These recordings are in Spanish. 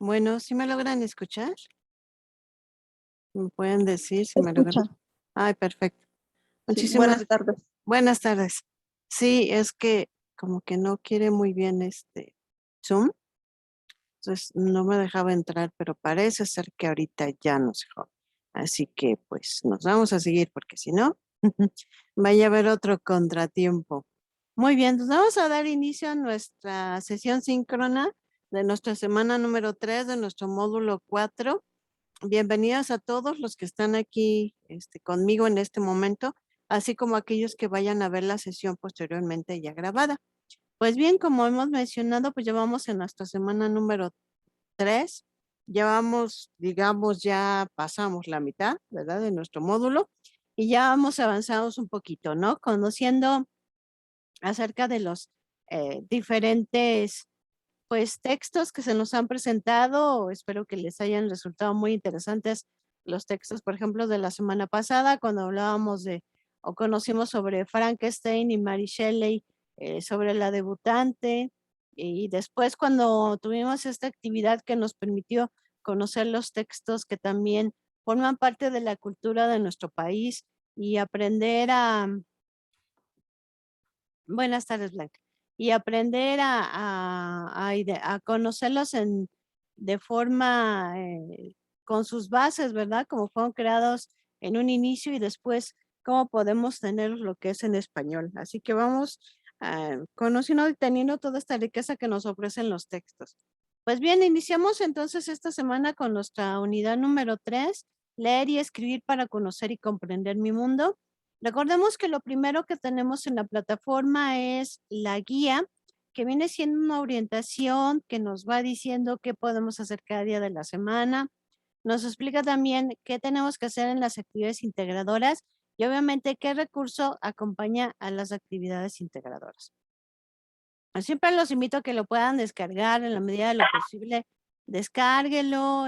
Bueno, ¿sí me logran escuchar? ¿Me pueden decir si me logran? Escucha, Ay, perfecto. sí, Muchísimas buenas tardes. buenas tardes. Sí, es que como que no quiere muy bien Zoom, entonces no me dejaba entrar, pero parece ser que ahorita ya nos dejó. Así que pues nos vamos a seguir porque si no, vaya a haber otro contratiempo. Muy bien, pues vamos a dar inicio a nuestra sesión síncrona de nuestra semana número 3 de nuestro módulo 4. Bienvenidos a todos los que están aquí conmigo en este momento, así como aquellos que vayan a ver la sesión posteriormente ya grabada. Pues bien, como hemos mencionado, pues llevamos en nuestra semana número 3, llevamos, digamos, ya pasamos la mitad, ¿verdad? De nuestro módulo y ya hemos avanzado un poquito, ¿no? Conociendo acerca de los diferentes pues textos que se nos han presentado, espero que les hayan resultado muy interesantes los textos, por ejemplo, de la semana pasada, cuando hablábamos de o conocimos sobre Frankenstein y Mary Shelley, sobre la debutante, y después cuando tuvimos esta actividad que nos permitió conocer los textos que también forman parte de la cultura de nuestro país y aprender a buenas tardes, Blanca. Y aprender a conocerlos de forma, con sus bases, ¿verdad? Como fueron creados en un inicio y después cómo podemos tener lo que es en español. Así que vamos conociendo y teniendo toda esta riqueza que nos ofrecen los textos. Pues bien, iniciamos entonces esta semana con nuestra unidad número 3, leer y escribir para conocer y comprender mi mundo. Recordemos que lo primero que tenemos en la plataforma es la guía, que viene siendo una orientación que nos va diciendo qué podemos hacer cada día de la semana. Nos explica también qué tenemos que hacer en las actividades integradoras y obviamente qué recurso acompaña a las actividades integradoras. Siempre los invito a que lo puedan descargar en la medida de lo posible. Descárguelo,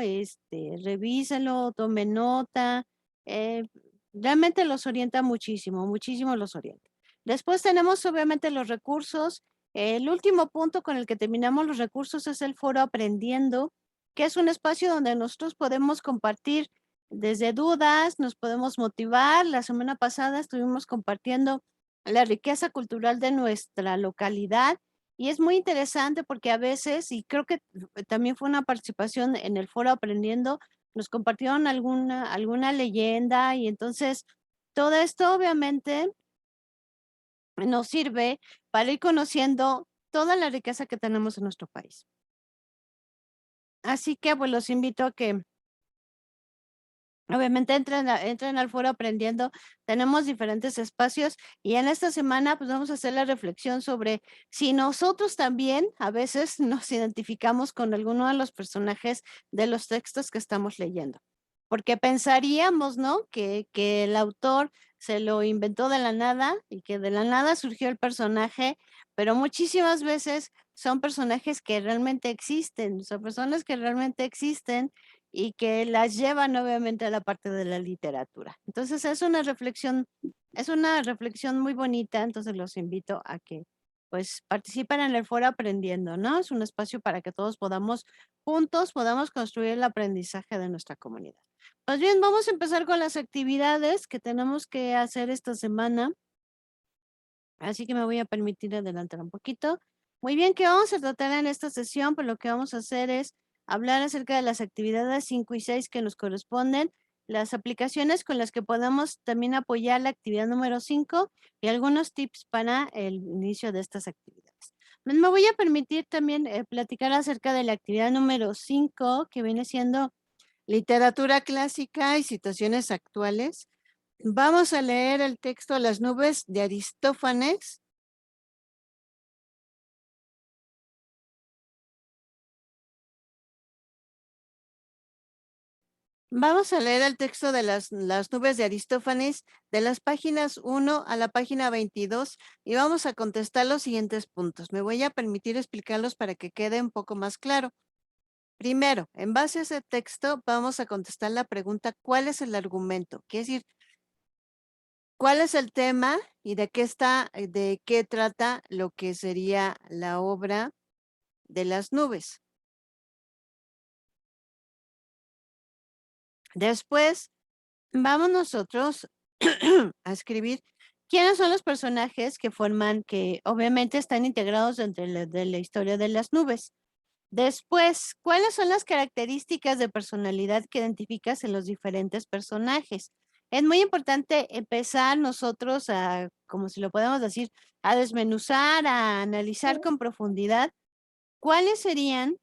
revíselo, tome nota. eh, Realmente los orienta muchísimo, muchísimo los orienta. Después tenemos obviamente los recursos. El último punto con el que terminamos los recursos es el foro Aprendiendo, que es un espacio donde nosotros podemos compartir desde dudas, nos podemos motivar. La semana pasada estuvimos compartiendo la riqueza cultural de nuestra localidad y es muy interesante porque a veces, y creo que también fue una participación en el foro Aprendiendo, nos compartieron alguna leyenda y entonces todo esto obviamente nos sirve para ir conociendo toda la riqueza que tenemos en nuestro país. Así que pues los invito a que obviamente entren al foro Aprendiendo. Tenemos diferentes espacios y en esta semana pues vamos a hacer la reflexión sobre si nosotros también a veces nos identificamos con alguno de los personajes de los textos que estamos leyendo. Porque pensaríamos, ¿no? Que el autor se lo inventó de la nada y que de la nada surgió el personaje, pero muchísimas veces son personajes que realmente existen, son personas que realmente existen y que las llevan obviamente a la parte de la literatura. Entonces es una reflexión muy bonita, entonces los invito a que pues participen en el foro Aprendiendo, ¿no? Es un espacio para que todos podamos juntos podamos construir el aprendizaje de nuestra comunidad. Pues bien, vamos a empezar con las actividades que tenemos que hacer esta semana. Así que me voy a permitir adelantar un poquito. Muy bien, ¿qué vamos a tratar en esta sesión? Pues lo que vamos a hacer es hablar acerca de las actividades 5 y 6 que nos corresponden, las aplicaciones con las que podemos también apoyar la actividad número 5 y algunos tips para el inicio de estas actividades. Me voy a permitir también platicar acerca de la actividad número 5, que viene siendo literatura clásica y situaciones actuales. Vamos a leer el texto Las nubes de Aristófanes. Vamos a leer el texto de las nubes de Aristófanes de las páginas 1 a la página 22 y vamos a contestar los siguientes puntos. Me voy a permitir explicarlos para que quede un poco más claro. Primero, en base a ese texto, vamos a contestar la pregunta, ¿cuál es el argumento? Quiere decir, ¿cuál es el tema y de qué trata lo que sería la obra de las nubes? Después vamos nosotros a escribir quiénes son los personajes que forman, que obviamente están integrados dentro de la historia de las nubes. Después, ¿cuáles son las características de personalidad que identificas en los diferentes personajes? Es muy importante empezar nosotros a, como si lo podemos decir, a desmenuzar, a analizar con profundidad cuáles serían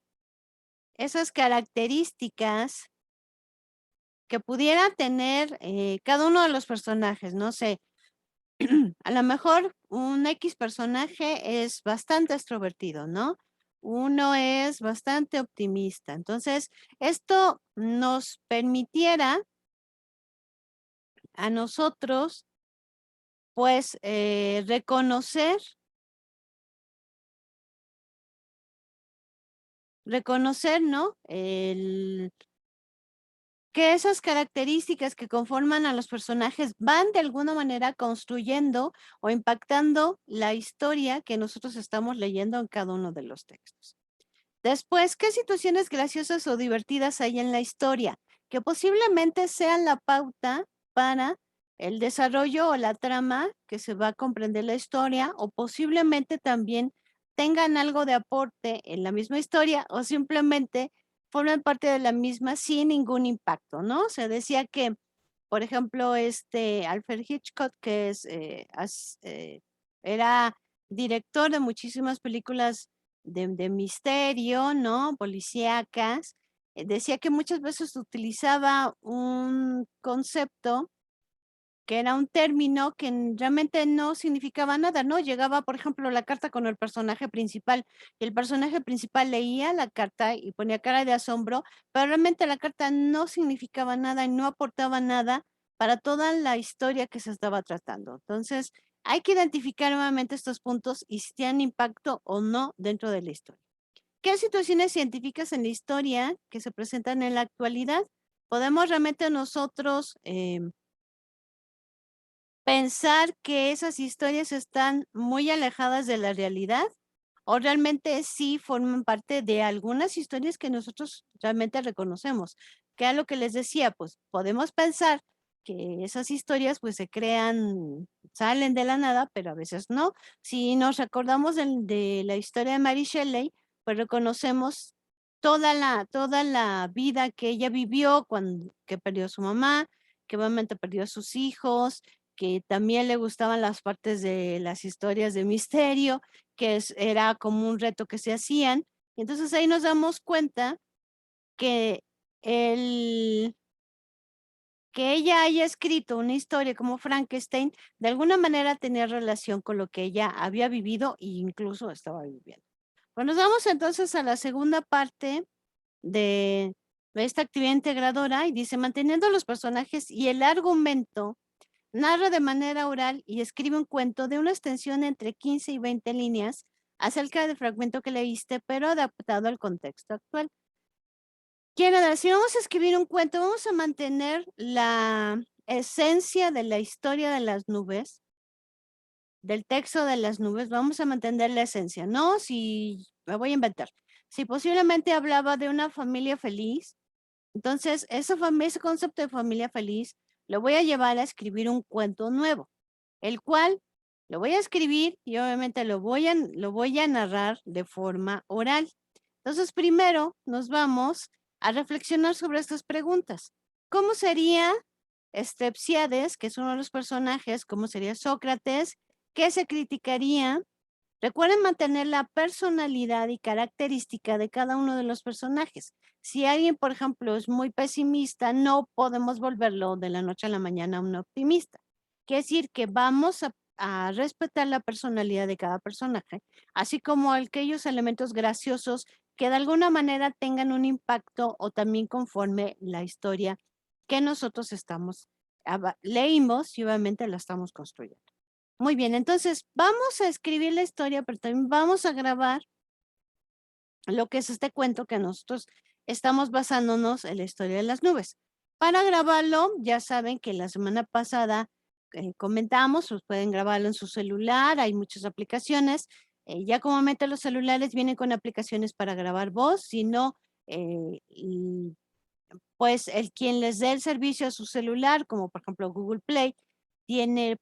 esas características que pudiera tener cada uno de los personajes. No sé, a lo mejor un X personaje es bastante extrovertido, ¿no? Uno es bastante optimista. Entonces, esto nos permitiera a nosotros, pues, reconocer, ¿no? Que esas características que conforman a los personajes van de alguna manera construyendo o impactando la historia que nosotros estamos leyendo en cada uno de los textos. Después, ¿qué situaciones graciosas o divertidas hay en la historia que posiblemente sean la pauta para el desarrollo o la trama que se va a comprender la historia, o posiblemente también tengan algo de aporte en la misma historia, o simplemente forman parte de la misma sin ningún impacto, ¿no? Se decía que, por ejemplo, Alfred Hitchcock, que era director de muchísimas películas de misterio, ¿no? Policíacas. Decía que muchas veces utilizaba un concepto que era un término que realmente no significaba nada, ¿no? Llegaba, por ejemplo, la carta con el personaje principal, y el personaje principal leía la carta y ponía cara de asombro, pero realmente la carta no significaba nada y no aportaba nada para toda la historia que se estaba tratando. Entonces, hay que identificar nuevamente estos puntos y si tienen impacto o no dentro de la historia. ¿Qué situaciones científicas en la historia que se presentan en la actualidad podemos realmente nosotros pensar que esas historias están muy alejadas de la realidad, o realmente sí forman parte de algunas historias que nosotros realmente reconocemos? Que a lo que les decía, pues podemos pensar que esas historias pues se crean, salen de la nada, pero a veces no. Si nos recordamos de la historia de Mary Shelley, pues reconocemos toda la vida que ella vivió cuando que perdió a su mamá, que obviamente perdió a sus hijos, que también le gustaban las partes de las historias de misterio, que era como un reto que se hacían. Entonces ahí nos damos cuenta que el que ella haya escrito una historia como Frankenstein, de alguna manera tenía relación con lo que ella había vivido e incluso estaba viviendo. Pues nos vamos entonces a la segunda parte de esta actividad integradora y dice, manteniendo los personajes y el argumento, narra de manera oral y escribe un cuento de una extensión entre 15 y 20 líneas acerca del fragmento que leíste, pero adaptado al contexto actual. Quiero decir, vamos a escribir un cuento, vamos a mantener la esencia de la historia de las nubes, del texto de las nubes, vamos a mantener la esencia, ¿no? Si me voy a inventar, si posiblemente hablaba de una familia feliz, entonces ese concepto de familia feliz lo voy a llevar a escribir un cuento nuevo, el cual lo voy a escribir y obviamente lo voy a narrar de forma oral. Entonces, primero nos vamos a reflexionar sobre estas preguntas. ¿Cómo sería Strepsiades, que es uno de los personajes? ¿Cómo sería Sócrates? ¿Qué se criticaría? Recuerden mantener la personalidad y característica de cada uno de los personajes. Si alguien, por ejemplo, es muy pesimista, no podemos volverlo de la noche a la mañana un optimista. Quiere decir que vamos a respetar la personalidad de cada personaje, así como aquellos elementos graciosos que de alguna manera tengan un impacto o también conforme la historia que nosotros leímos y obviamente la estamos construyendo. Muy bien, entonces vamos a escribir la historia, pero también vamos a grabar lo que es este cuento que nosotros estamos basándonos en la historia de las nubes. Para grabarlo, ya saben que la semana pasada comentamos, pues pueden grabarlo en su celular, hay muchas aplicaciones. Ya comúnmente los celulares vienen con aplicaciones para grabar voz, si no, pues el quien les dé el servicio a su celular, como por ejemplo Google Play,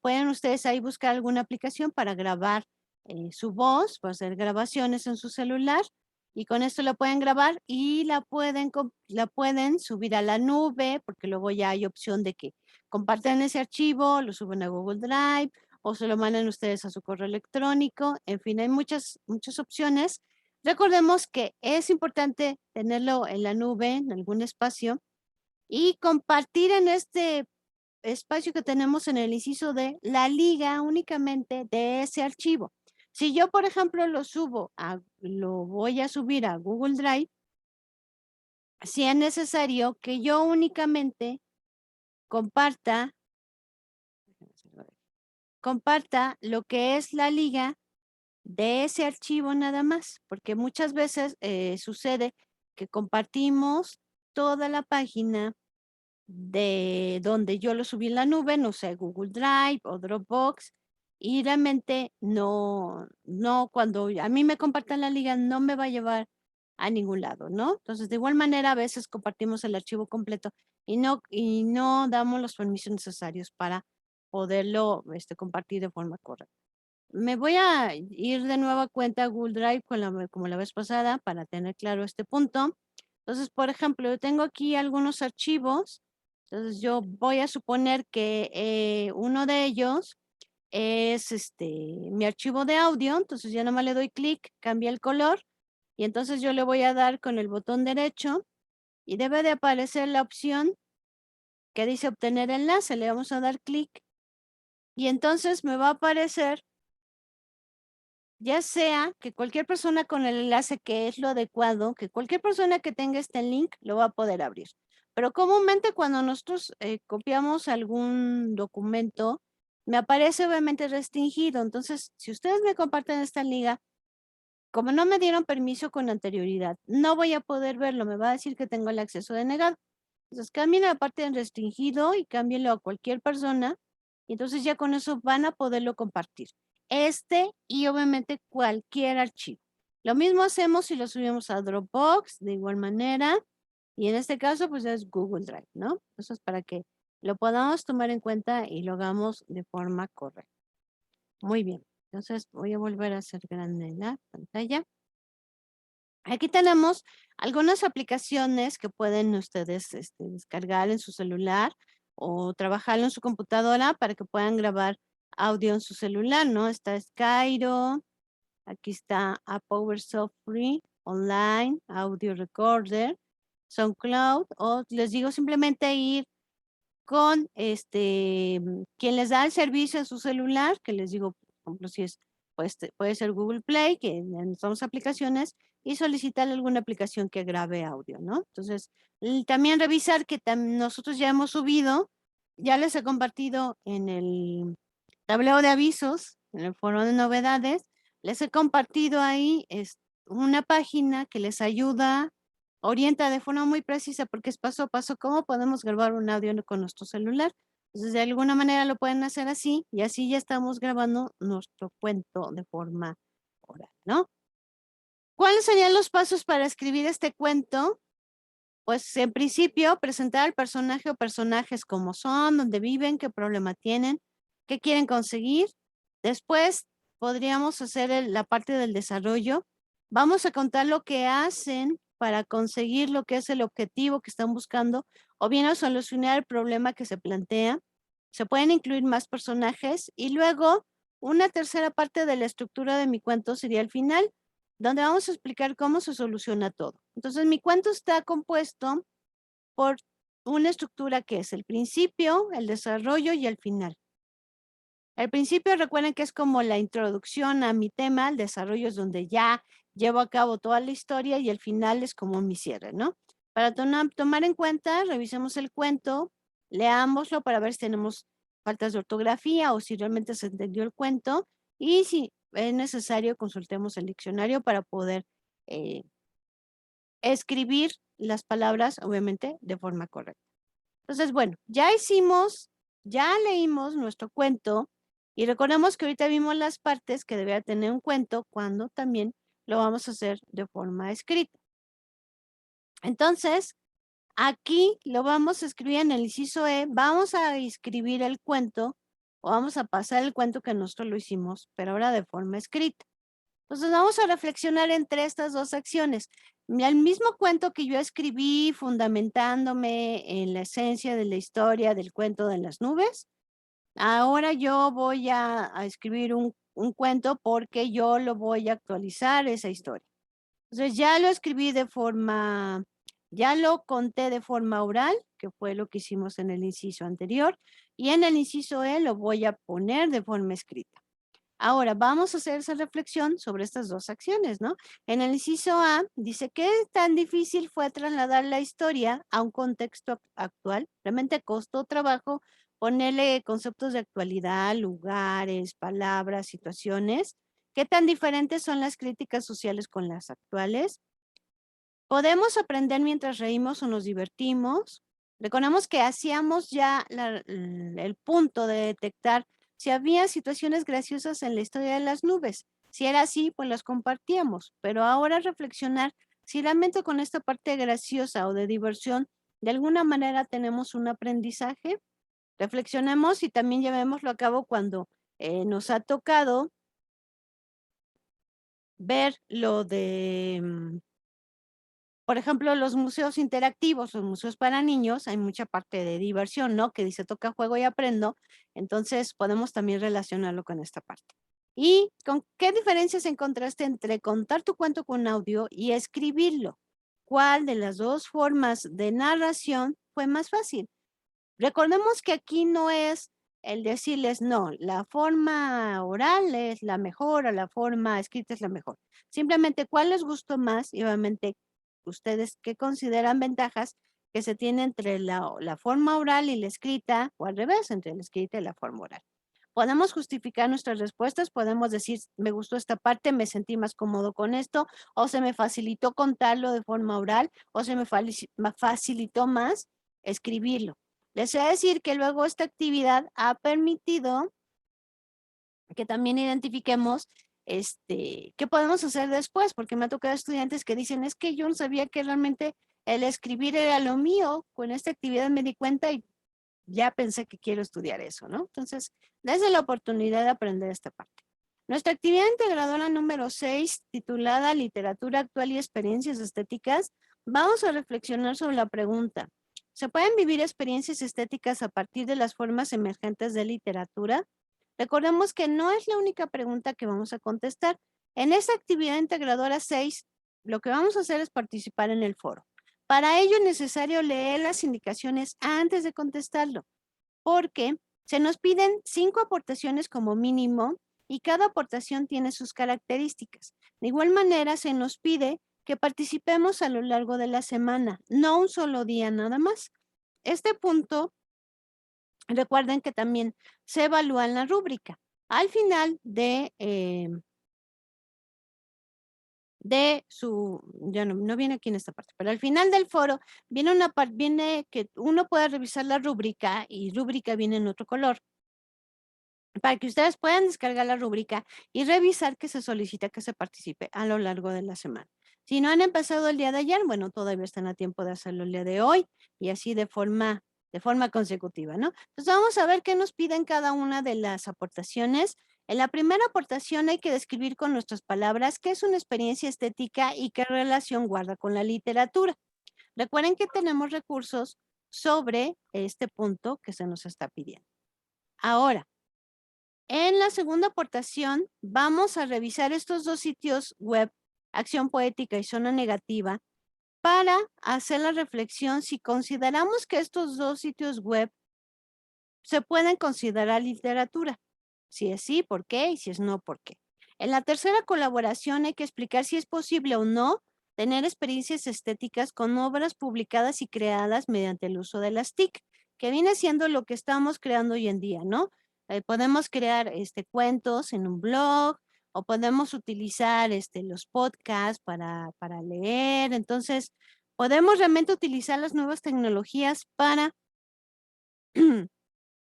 pueden ustedes ahí buscar alguna aplicación para grabar su voz, para hacer grabaciones en su celular y con esto la pueden grabar y la pueden subir a la nube, porque luego ya hay opción de que compartan ese archivo, lo suben a Google Drive o se lo mandan ustedes a su correo electrónico. En fin, hay muchas opciones. Recordemos que es importante tenerlo en la nube, en algún espacio, y compartir en este espacio que tenemos en el inciso de la liga únicamente de ese archivo. Si yo, por ejemplo, lo voy a subir a Google Drive, si es necesario que yo únicamente comparta, comparta lo que es la liga de ese archivo nada más, porque muchas veces sucede que compartimos toda la página de donde yo lo subí en la nube, no sé, Google Drive o Dropbox, y realmente cuando a mí me compartan la liga, no me va a llevar a ningún lado, ¿no? Entonces, de igual manera, a veces compartimos el archivo completo y no damos los permisos necesarios para poderlo compartir de forma correcta. Me voy a ir de nueva cuenta a Google Drive como la vez pasada para tener claro este punto. Entonces, por ejemplo, yo tengo aquí algunos archivos. Entonces, yo voy a suponer que uno de ellos es mi archivo de audio. Entonces, ya nomás le doy clic, cambia el color y entonces yo le voy a dar con el botón derecho y debe de aparecer la opción que dice obtener enlace. Le vamos a dar clic y entonces me va a aparecer ya sea que cualquier persona con el enlace que es lo adecuado, que cualquier persona que tenga este link lo va a poder abrir. Pero comúnmente cuando nosotros copiamos algún documento, me aparece obviamente restringido. Entonces, si ustedes me comparten esta liga, como no me dieron permiso con anterioridad, no voy a poder verlo. Me va a decir que tengo el acceso denegado. Entonces, cambien la parte en restringido y cámbienlo a cualquier persona. Y entonces ya con eso van a poderlo compartir. Y obviamente cualquier archivo. Lo mismo hacemos si lo subimos a Dropbox, de igual manera. Y en este caso, pues es Google Drive, ¿no? Eso es para que lo podamos tomar en cuenta y lo hagamos de forma correcta. Muy bien. Entonces voy a volver a hacer grande la pantalla. Aquí tenemos algunas aplicaciones que pueden ustedes descargar en su celular o trabajarlo en su computadora para que puedan grabar audio en su celular, ¿no? Está Skyro, aquí está a PowerSoft Free Online, Audio Recorder, SoundCloud, o les digo simplemente ir con quien les da el servicio en su celular, que les digo, por ejemplo, si es, pues, puede ser Google Play, que son aplicaciones, y solicitar alguna aplicación que grabe audio, ¿no? Entonces, también revisar que nosotros ya hemos subido, ya les he compartido en el tablero de avisos, en el foro de novedades, les he compartido ahí una página que les ayuda, orienta de forma muy precisa porque es paso a paso cómo podemos grabar un audio con nuestro celular. Entonces, de alguna manera lo pueden hacer así y así ya estamos grabando nuestro cuento de forma oral, ¿no? ¿Cuáles serían los pasos para escribir este cuento? Pues en principio presentar al personaje o personajes como son, dónde viven, qué problema tienen, qué quieren conseguir. Después podríamos hacer la parte del desarrollo. Vamos a contar lo que hacen para conseguir lo que es el objetivo que están buscando o bien a solucionar el problema que se plantea. Se pueden incluir más personajes y luego una tercera parte de la estructura de mi cuento sería el final, donde vamos a explicar cómo se soluciona todo. Entonces, mi cuento está compuesto por una estructura que es el principio, el desarrollo y el final. El principio, recuerden que es como la introducción a mi tema, el desarrollo es donde ya llevo a cabo toda la historia y el final es como mi cierre, ¿no? Para tomar en cuenta, revisemos el cuento, leámoslo para ver si tenemos faltas de ortografía o si realmente se entendió el cuento y si es necesario consultemos el diccionario para poder escribir las palabras, obviamente, de forma correcta. Entonces, bueno, ya leímos nuestro cuento y recordemos que ahorita vimos las partes que debería tener un cuento cuando también lo vamos a hacer de forma escrita. Entonces, Aquí lo vamos a escribir en el inciso E, vamos a escribir el cuento o vamos a pasar el cuento que nosotros lo hicimos, pero ahora de forma escrita. Entonces vamos a reflexionar entre estas dos acciones. El mismo cuento que yo escribí fundamentándome en la esencia de la historia del cuento de las nubes, ahora yo voy a escribir un cuento porque yo lo voy a actualizar esa historia. Entonces ya lo escribí ya lo conté de forma oral, que fue lo que hicimos en el inciso anterior, y en el inciso E lo voy a poner de forma escrita. Ahora vamos a hacer esa reflexión sobre estas dos acciones, ¿no? En el inciso A dice, ¿qué tan difícil fue trasladar la historia a un contexto actual? Realmente costó trabajo ponerle conceptos de actualidad, lugares, palabras, situaciones. ¿Qué tan diferentes son las críticas sociales con las actuales? ¿Podemos aprender mientras reímos o nos divertimos? Recordemos que hacíamos ya el punto de detectar si había situaciones graciosas en la historia de las nubes. Si era así, pues las compartíamos. Pero ahora reflexionar si realmente con esta parte graciosa o de diversión, de alguna manera tenemos un aprendizaje. Reflexionemos y también llevémoslo a cabo cuando nos ha tocado ver lo de por ejemplo, los museos interactivos, los museos para niños, hay mucha parte de diversión, ¿no? Que dice toca, juego y aprendo. Entonces, podemos también relacionarlo con esta parte. ¿Y con qué diferencias encontraste entre contar tu cuento con audio y escribirlo? ¿Cuál de las dos formas de narración fue más fácil? Recordemos que aquí no es el decirles, no, la forma oral es la mejor o la forma escrita es la mejor. Simplemente, ¿cuál les gustó más? Y obviamente, ustedes qué consideran ventajas que se tiene entre la forma oral y la escrita, o al revés, entre la escrita y la forma oral. Podemos justificar nuestras respuestas, podemos decir, me gustó esta parte, me sentí más cómodo con esto, o se me facilitó contarlo de forma oral, o se me facilitó más escribirlo. Les voy a decir que luego esta actividad ha permitido que también identifiquemos qué podemos hacer después, porque me ha tocado estudiantes que dicen, es que yo no sabía que realmente el escribir era lo mío, con esta actividad me di cuenta y ya pensé que quiero estudiar eso, ¿no? Entonces, desde la oportunidad de aprender esta parte. Nuestra actividad integradora número 6, titulada Literatura Actual y Experiencias Estéticas, vamos a reflexionar sobre la pregunta, ¿se pueden vivir experiencias estéticas a partir de las formas emergentes de literatura? Recordemos que no es la única pregunta que vamos a contestar. En esta actividad integradora 6, lo que vamos a hacer es participar en el foro. Para ello es necesario leer las indicaciones antes de contestarlo, porque se nos piden 5 aportaciones como mínimo y cada aportación tiene sus características. De igual manera, se nos pide que participemos a lo largo de la semana, no un solo día nada más. Este punto, recuerden que también se evalúa en la rúbrica. Al final ya no viene aquí en esta parte, pero al final del foro viene que uno puede revisar la rúbrica y rúbrica viene en otro color para que ustedes puedan descargar la rúbrica y revisar que se solicita que se participe a lo largo de la semana. Si no han empezado el día de ayer, bueno, todavía están a tiempo de hacerlo el día de hoy y así de forma consecutiva, ¿no? Entonces vamos a ver qué nos piden cada una de las aportaciones. En la primera aportación hay que describir con nuestras palabras qué es una experiencia estética y qué relación guarda con la literatura. Recuerden que tenemos recursos sobre este punto que se nos está pidiendo. Ahora, en la segunda aportación vamos a revisar estos dos sitios web, Acción Poética y Zona Negativa, para hacer la reflexión si consideramos que estos dos sitios web se pueden considerar literatura. Si es sí, ¿por qué? Y si es no, ¿por qué? En la tercera colaboración hay que explicar si es posible o no tener experiencias estéticas con obras publicadas y creadas mediante el uso de las TIC, que viene siendo lo que estamos creando hoy en día, ¿no? Podemos crear cuentos en un blog o podemos utilizar los podcasts para leer. Entonces, podemos realmente utilizar las nuevas tecnologías para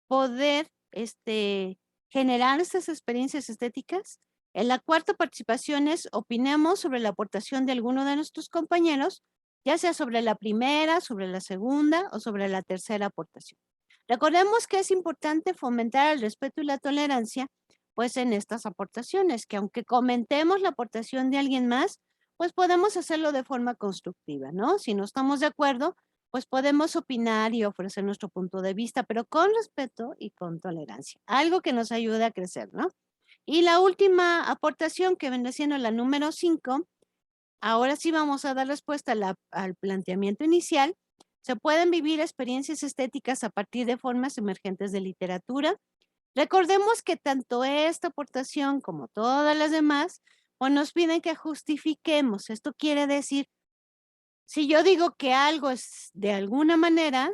poder generar estas experiencias estéticas. En la cuarta participación es opinemos sobre la aportación de alguno de nuestros compañeros ya sea sobre la primera, sobre la segunda o sobre la tercera aportación. Recordemos que es importante fomentar el respeto y la tolerancia, pues en estas aportaciones, que aunque comentemos la aportación de alguien más, pues podemos hacerlo de forma constructiva, ¿no? Si no estamos de acuerdo, pues podemos opinar y ofrecer nuestro punto de vista, pero con respeto y con tolerancia, algo que nos ayude a crecer, ¿no? Y la última aportación, que viene siendo la número 5, ahora sí vamos a dar respuesta al planteamiento inicial. Se pueden vivir experiencias estéticas a partir de formas emergentes de literatura. Recordemos que tanto esta aportación como todas las demás, pues nos piden que justifiquemos. Esto quiere decir, si yo digo que algo es de alguna manera,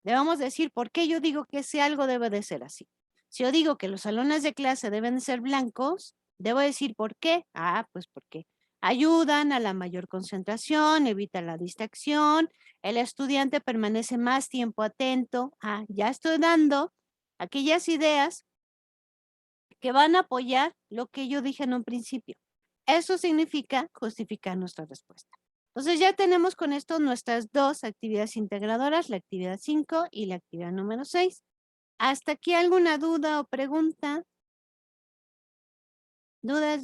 debemos decir por qué yo digo que ese algo debe de ser así. Si yo digo que los salones de clase deben de ser blancos, debo decir por qué. Pues porque ayudan a la mayor concentración, evitan la distracción, el estudiante permanece más tiempo atento. Ya estoy dando aquellas ideas que van a apoyar lo que yo dije en un principio. Eso significa justificar nuestra respuesta. Entonces ya tenemos con esto nuestras dos actividades integradoras, la actividad 5 y la actividad número 6. ¿Hasta aquí alguna duda o pregunta? ¿Dudas?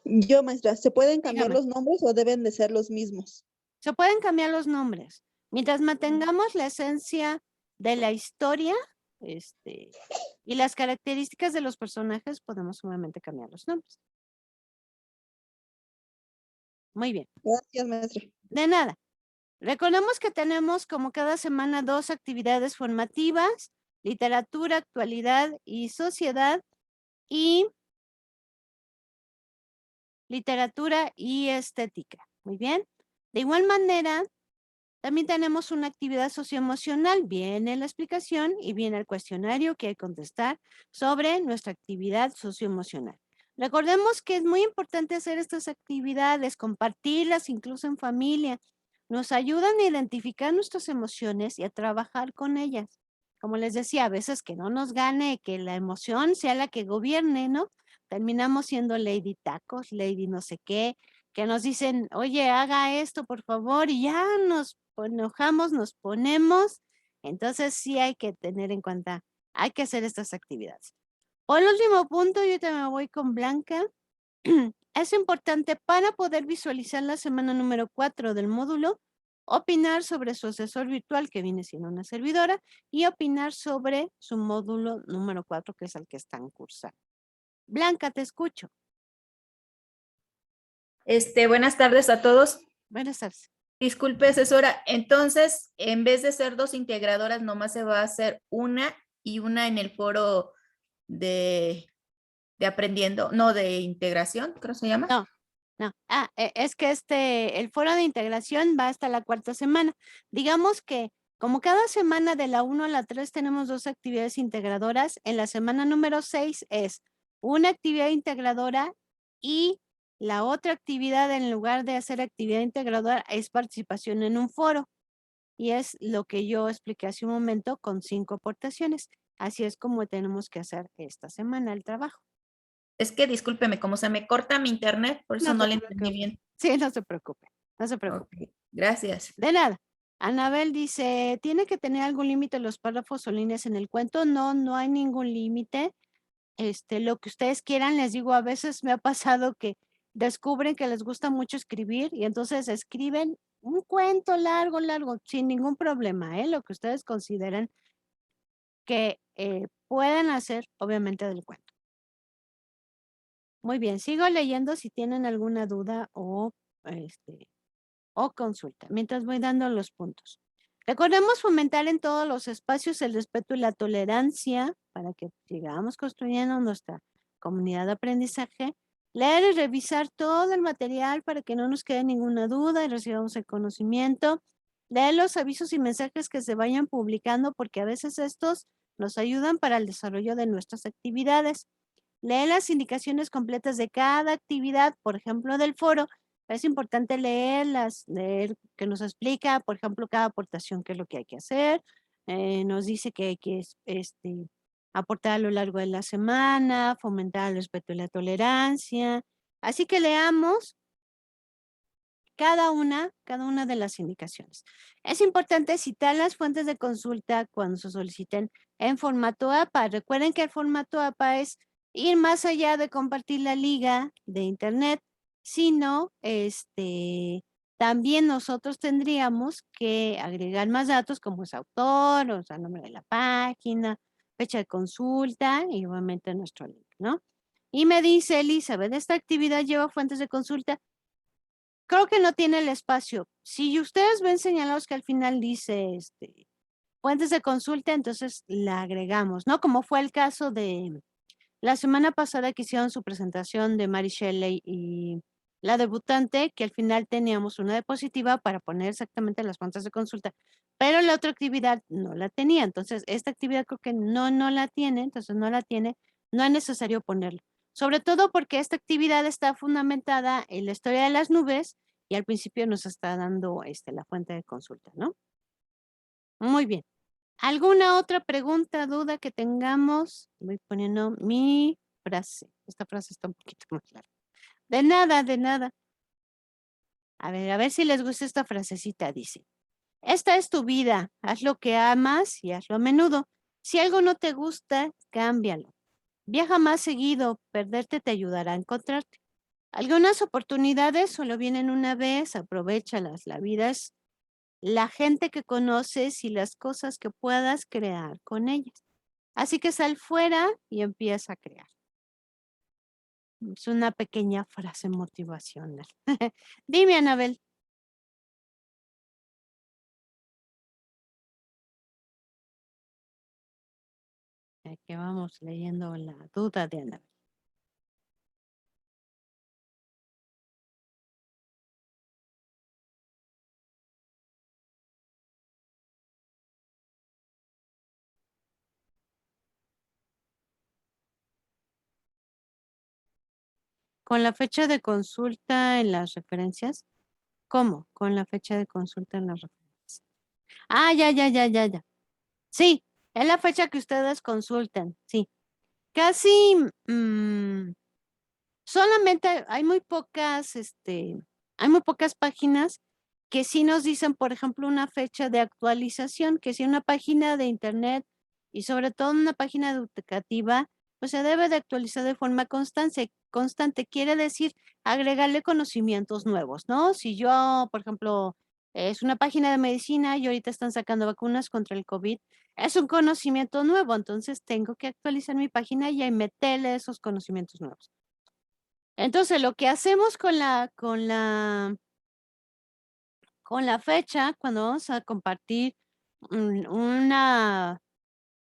Yo, maestra, ¿se pueden cambiar Dígame. los nombres o deben de ser los mismos? Se pueden cambiar los nombres. Mientras mantengamos la esencia de la historia, y las características de los personajes, podemos obviamente cambiar los nombres. Muy bien. Gracias, maestra. De nada. Recordemos que tenemos como cada semana 2 actividades formativas, literatura, actualidad y sociedad, y literatura y estética. Muy bien. De igual manera, también tenemos una actividad socioemocional. Viene la explicación y viene el cuestionario que hay que contestar sobre nuestra actividad socioemocional. Recordemos que es muy importante hacer estas actividades, compartirlas incluso en familia. Nos ayudan a identificar nuestras emociones y a trabajar con ellas. Como les decía, a veces que no nos gane, que la emoción sea la que gobierne, ¿no? Terminamos siendo Lady Tacos, Lady no sé qué, que nos dicen, oye, haga esto, por favor, y ya nos enojamos, nos ponemos. Entonces sí hay que tener en cuenta, hay que hacer estas actividades. Por el último punto, yo te me voy con Blanca. Es importante para poder visualizar la semana número 4 del módulo, opinar sobre su asesor virtual, que viene siendo una servidora, y opinar sobre su módulo número 4, que es el que están cursando. Blanca, te escucho. Buenas tardes a todos. Buenas tardes. Disculpe, asesora. Entonces, en vez de ser 2 integradoras, nomás se va a hacer una y una en el foro de aprendiendo, no, de integración, creo que se llama. No. Es que el foro de integración va hasta la 4ª semana. Digamos que como cada semana de la 1 a la 3 tenemos 2 actividades integradoras, en la semana número 6 es una actividad integradora y la otra actividad, en lugar de hacer actividad integradora, es participación en un foro. Y es lo que yo expliqué hace un momento con 5 aportaciones. Así es como tenemos que hacer esta semana el trabajo. Es que discúlpeme, como se me corta mi internet, por eso no te le entendí preocupes. bien. Sí, no se preocupe. No se preocupe. Ok, gracias. De nada. Anabel dice, ¿tiene que tener algún límite los párrafos o líneas en el cuento? No, no hay ningún límite. Lo que ustedes quieran, les digo, a veces me ha pasado que descubren que les gusta mucho escribir y entonces escriben un cuento largo, sin ningún problema, lo que ustedes consideren que pueden hacer, obviamente, del cuento. Muy bien, sigo leyendo si tienen alguna duda o consulta, mientras voy dando los puntos. Recordemos fomentar en todos los espacios el respeto y la tolerancia para que sigamos construyendo nuestra comunidad de aprendizaje. Leer y revisar todo el material para que no nos quede ninguna duda y recibamos el conocimiento. Leer los avisos y mensajes que se vayan publicando porque a veces estos nos ayudan para el desarrollo de nuestras actividades. Leer las indicaciones completas de cada actividad, por ejemplo, del foro. Es importante leerlas, leer que nos explica, por ejemplo, cada aportación, qué es lo que hay que hacer. Nos dice que hay que aportar a lo largo de la semana, fomentar el respeto y la tolerancia. Así que leamos cada una de las indicaciones. Es importante citar las fuentes de consulta cuando se soliciten en formato APA. Recuerden que el formato APA es ir más allá de compartir la liga de internet, sino también nosotros tendríamos que agregar más datos como es autor, o sea, nombre de la página, fecha de consulta y obviamente nuestro link, ¿no? Y me dice Elizabeth, esta actividad lleva fuentes de consulta. Creo que no tiene el espacio. Si ustedes ven señalados que al final dice fuentes de consulta, entonces la agregamos, ¿no? Como fue el caso de la semana pasada que hicieron su presentación de Mary Shelley y la debutante, que al final teníamos una diapositiva para poner exactamente las fuentes de consulta, pero la otra actividad no la tenía. Entonces, esta actividad creo que no la tiene, entonces no la tiene, no es necesario ponerlo. Sobre todo porque esta actividad está fundamentada en la historia de las nubes y al principio nos está dando la fuente de consulta, ¿no? Muy bien. ¿Alguna otra pregunta, duda que tengamos? Voy poniendo mi frase. Esta frase está un poquito más larga. De nada, de nada. A ver si les gusta esta frasecita. Dice, esta es tu vida. Haz lo que amas y hazlo a menudo. Si algo no te gusta, cámbialo. Viaja más seguido. Perderte te ayudará a encontrarte. Algunas oportunidades solo vienen una vez. Aprovéchalas. La vida es la gente que conoces y las cosas que puedas crear con ellas. Así que sal fuera y empieza a crear. Es una pequeña frase motivacional. Dime, Anabel. Aquí vamos leyendo la duda de Anabel. ¿Con la fecha de consulta en las referencias? ¿Cómo? Con la fecha de consulta en las referencias. Ah, ya. Sí, es la fecha que ustedes consultan, sí. Casi, solamente hay muy pocas, hay muy pocas páginas que sí nos dicen, por ejemplo, una fecha de actualización, que si una página de internet y sobre todo una página educativa, pues se debe de actualizar de forma constante. Quiere decir agregarle conocimientos nuevos, ¿no? Si yo, por ejemplo, es una página de medicina y ahorita están sacando vacunas contra el COVID, es un conocimiento nuevo, entonces tengo que actualizar mi página y ahí meterle esos conocimientos nuevos. Entonces, lo que hacemos con la fecha, cuando vamos a compartir una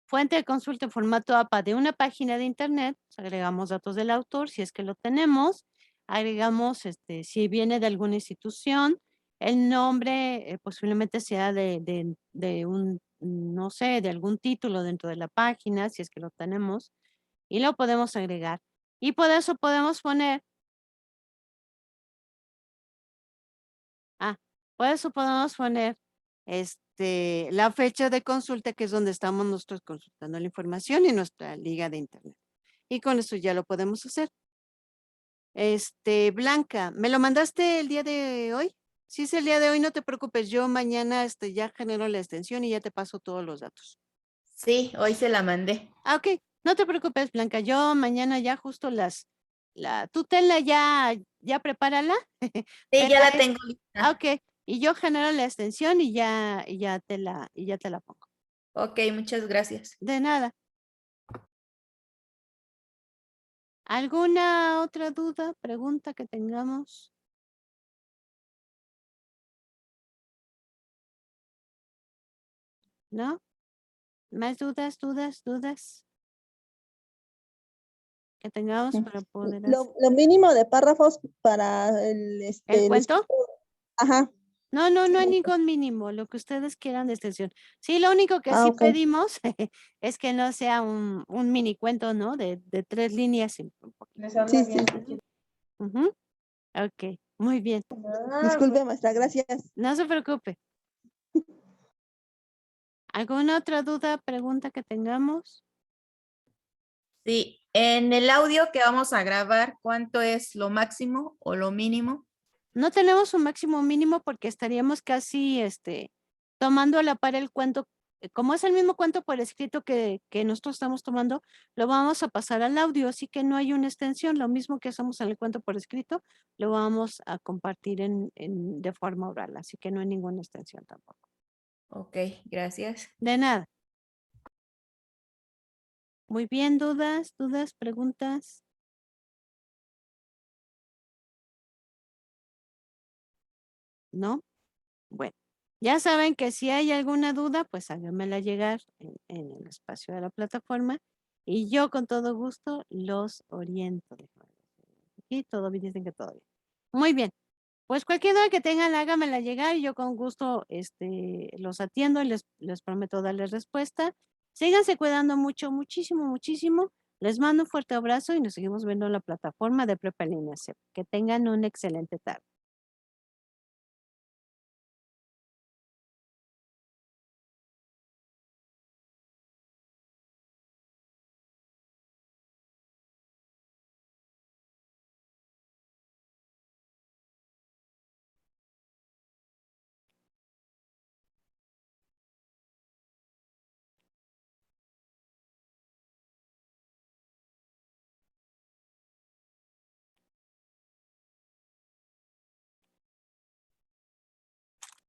fuente de consulta en formato APA de una página de internet, pues, agregamos datos del autor, si es que lo tenemos, agregamos si viene de alguna institución, el nombre posiblemente sea de un, no sé, de algún título dentro de la página, si es que lo tenemos, y lo podemos agregar. Y por eso podemos poner por eso podemos poner la fecha de consulta, que es donde estamos nosotros consultando la información y nuestra liga de internet. Y con eso ya lo podemos hacer. Blanca, ¿me lo mandaste el día de hoy? Si es el día de hoy, no te preocupes. Yo mañana ya genero la extensión y ya te paso todos los datos. Sí, hoy se la mandé. Ah, ok. No te preocupes, Blanca. Yo mañana ya justo tú tenla ya prepárala. Sí, ya la tengo lista. Ok. Y yo genero la extensión y ya te la pongo. Ok, muchas gracias. De nada. ¿Alguna otra duda, pregunta que tengamos? ¿No? ¿Más dudas que tengamos para poder hacer? Lo mínimo de párrafos para el ¿El cuento? Ajá. No hay ningún mínimo, lo que ustedes quieran de extensión. Sí, lo único que sí ok. pedimos es que no sea un mini cuento, ¿no? De 3 líneas. Un poquito. Sí. Ujú. Ok, muy bien. Disculpe, maestra, gracias. No se preocupe. ¿Alguna otra duda, pregunta que tengamos? Sí, en el audio que vamos a grabar, ¿cuánto es lo máximo o lo mínimo? No tenemos un máximo mínimo porque estaríamos casi tomando a la par el cuento. Como es el mismo cuento por escrito que nosotros estamos tomando, lo vamos a pasar al audio, así que no hay una extensión. Lo mismo que hacemos en el cuento por escrito, lo vamos a compartir de forma oral, así que no hay ninguna extensión tampoco. Ok, gracias. De nada. Muy bien, dudas, preguntas. ¿No? Bueno, ya saben que si hay alguna duda, pues háganmela llegar en el espacio de la plataforma y yo con todo gusto los oriento. Y todo bien, dicen que todo bien. Muy bien. Pues cualquier duda que tengan, háganmela llegar y yo con gusto los atiendo y les prometo darles respuesta. Síganse cuidando mucho, muchísimo, muchísimo. Les mando un fuerte abrazo y nos seguimos viendo en la plataforma de Prepa en Línea CEP. Que tengan una excelente tarde.